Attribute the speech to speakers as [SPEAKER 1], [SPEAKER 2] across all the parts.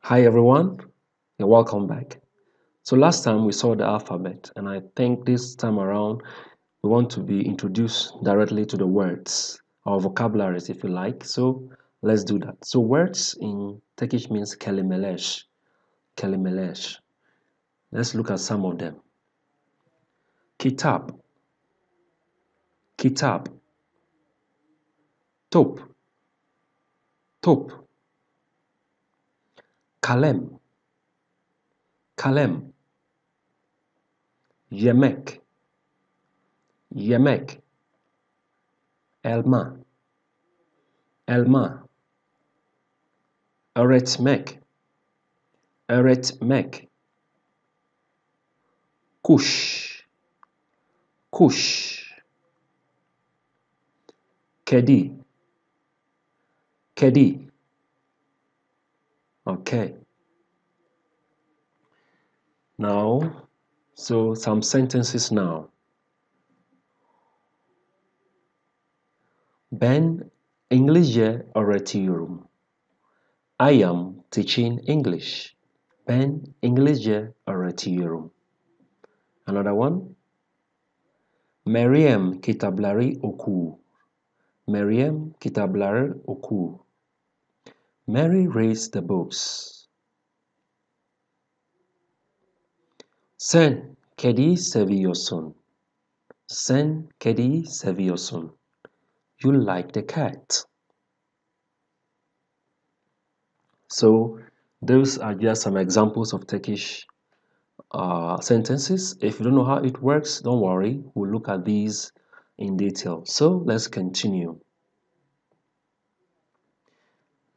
[SPEAKER 1] Hi everyone, and welcome back. So last time we saw the alphabet, and I think this time around we want to be introduced directly to the words or vocabularies if you like. So let's do that. So words in Turkish means kelimeleş, kelimeleş. Let's look at some of them. Kitap, kitap, top, top, kalem, kalem, yemek, yemek, elma, elma, öğretmek, öğretmek, kuş, kuş, kedi, kedi. Okay. Now, so some sentences now. Ben İngilizce öğretiyorum. I am teaching English. Ben İngilizce öğretiyorum. Another one. Meryem kitapları okur. Meryem kitapları okur. Mary reads the books. Sen kedi seviyorsun. Sen kedi seviyorsun. You like the cat. So those are just some examples of Turkish sentences. If you don't know how it works, don't worry. We'll look at these in detail. So let's continue.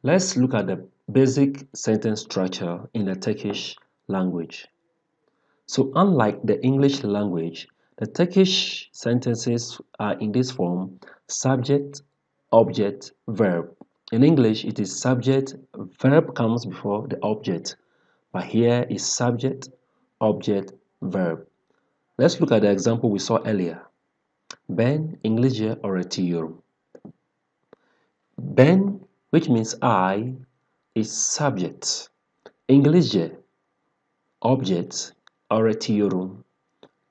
[SPEAKER 1] Let's look at the basic sentence structure in the Turkish language. So unlike the English language, the Turkish sentences are in this form: subject, object, verb. In English, it is subject, verb comes before the object, but here is subject, object, verb. Let's look at the example we saw earlier. Ben İngilizce öğretiyorum. Ben, which means I, is subject. İngilizce, object, öğretiyorum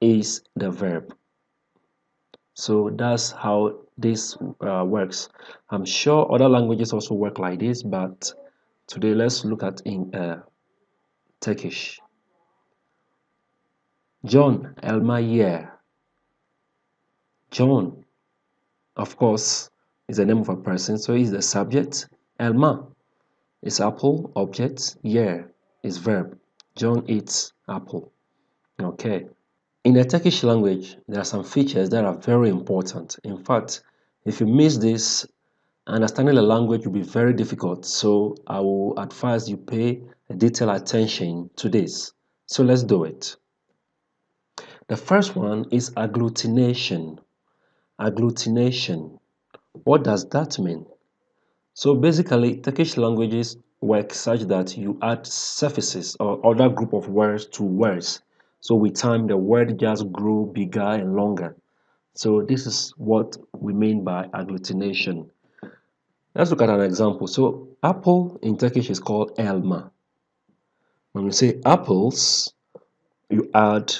[SPEAKER 1] is the verb. So that's how this works. I'm sure other languages also work like this, but today let's look at in Turkish. John elma yer. John, of course, is the name of a person, so he's the subject. Elma is apple, object. Yer is verb. John eats apple. Okay. In the Turkish language, there are some features that are very important. In fact, if you miss this, understanding the language will be very difficult. So I will advise you pay detailed attention to this. So let's do it. The first one is agglutination. Agglutination. What does that mean? So basically, Turkish languages work such that you add suffixes or other group of words to words. So with time, the word just grow bigger and longer. So this is what we mean by agglutination. Let's look at an example. So apple in Turkish is called elma. When we say apples, you add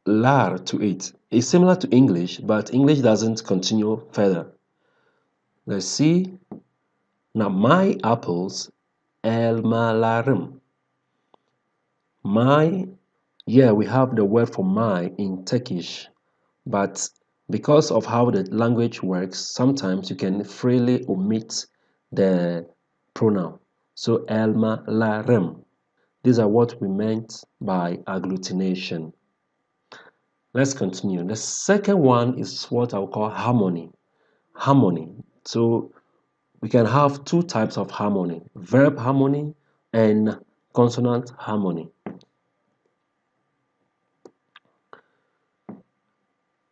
[SPEAKER 1] lar to it. It's similar to English, but English doesn't continue further. Let's see. Now my apples elmalarım. My, yeah, we have the word for my in Turkish, but because of how the language works, sometimes you can freely omit the pronoun. So elmalarım. These are what we meant by agglutination. Let's continue. The second one is what I'll call harmony. Harmony. So we can have two types of harmony: verb harmony and consonant harmony.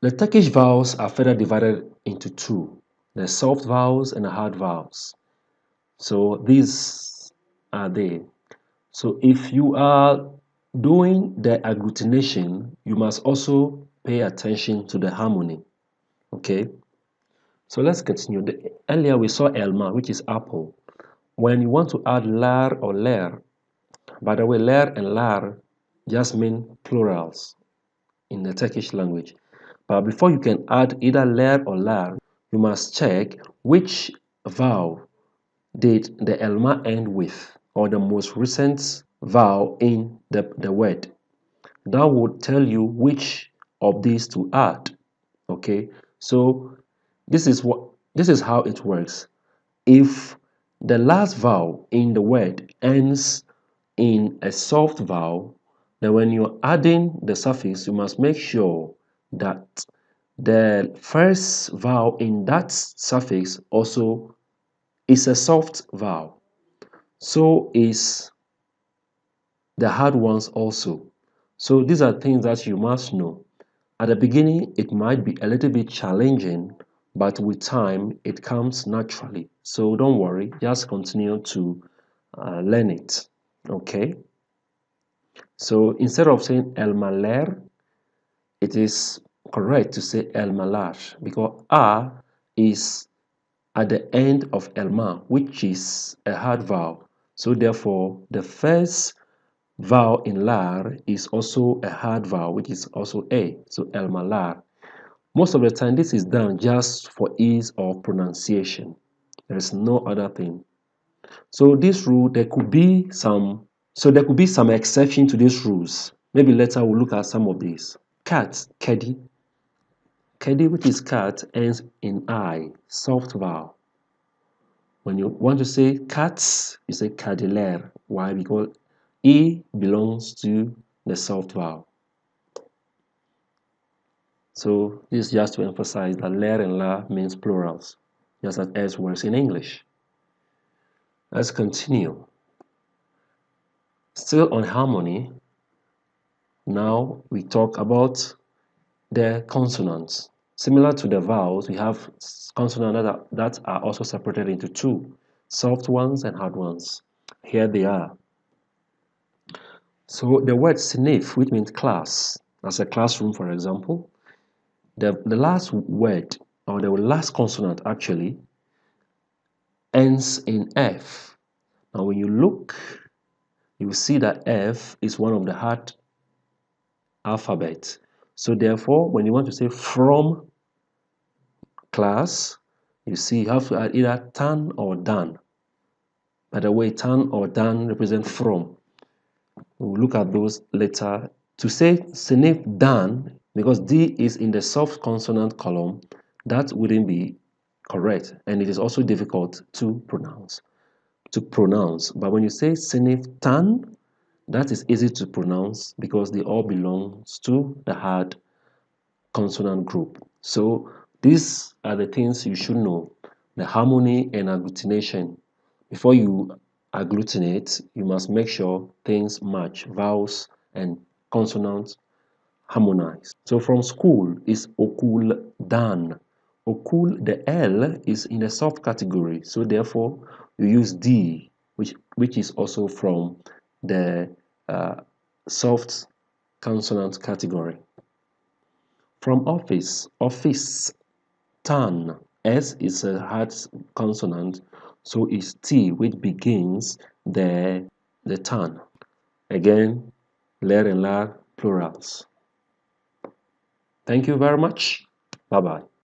[SPEAKER 1] The Turkish vowels are further divided into two: the soft vowels and the hard vowels. So these are they. So if you are doing the agglutination, you must also pay attention to the harmony. Okay, so let's continue. Earlier we saw elma, which is apple. When you want to add lar or ler, By the way, ler and lar just mean plurals in the Turkish language. But before you can add either ler or lar, you must check which vowel did the elma end with, or the most recent vowel in the word. That would tell you which of these to add. Okay, so this is how it works. If the last vowel in the word ends in a soft vowel, then when you're adding the suffix, you must make sure that the first vowel in that suffix also is a soft vowel. So is the hard ones also. So these are things that you must know. At the beginning, it might be a little bit challenging, but with time, it comes naturally. So don't worry, just continue to learn it. Okay? So instead of saying El Maler, it is correct to say El Malar because A is at the end of Elma, which is a hard vowel. So therefore, the first vowel in lar is also a hard vowel, which is also A. So El Malar. Most of the time, this is done just for ease of pronunciation. There is no other thing. So this rule, there could be some exception to these rules. Maybe later we'll look at some of these. Cat, kedi. Kedi, which is cat, ends in I, soft vowel. When you want to say cats, you say kadiler. Why? Because E belongs to the soft vowel. So this is just to emphasize that ler and la means plurals, just as S words in English. Let's continue. Still on harmony, now we talk about the consonants. Similar to the vowels, we have consonants that are also separated into two, soft ones and hard ones. Here they are. So the word snif, which means class, as a classroom, for example, the last word, or the last consonant actually, ends in F. Now when you look, you will see that F is one of the hard alphabets. So therefore, when you want to say from class, you see you have to add either tan or dan. By the way, tan or dan represent from. We'll look at those later. To say senif dan, because D is in the soft consonant column, that wouldn't be correct, and it is also difficult to pronounce. But when you say senif tan, that is easy to pronounce because they all belong to the hard consonant group. So these are the things you should know: the harmony and agglutination. Before you agglutinate, you must make sure things match, vowels and consonants harmonize. So from school is okul dan. Okul, the L is in the soft category, so therefore you use D, which is also from the soft consonant category. From office, office, tan. S is a hard consonant, so is T, which begins the tan. Again, ler and lar plurals. Thank you very much. Bye bye.